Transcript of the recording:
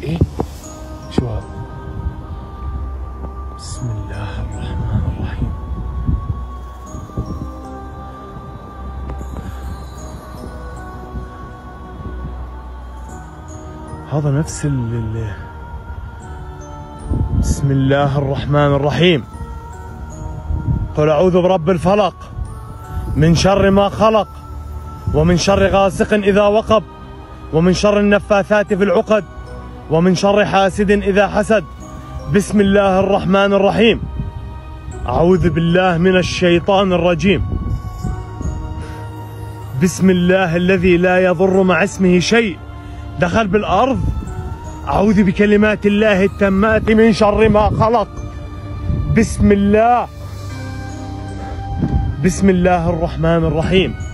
ايه شو هذا؟ بسم الله الرحمن الرحيم. هذا نفس بسم الله الرحمن الرحيم. قل أعوذ برب الفلق من شر ما خلق ومن شر غاسق إذا وقب ومن شر النفاثات في العقد ومن شر حاسد إذا حسد. بسم الله الرحمن الرحيم. أعوذ بالله من الشيطان الرجيم. بسم الله الذي لا يضر مع اسمه شيء دخل بالأرض. أعوذ بكلمات الله التامات من شر ما خلق. بسم الله الرحمن الرحيم.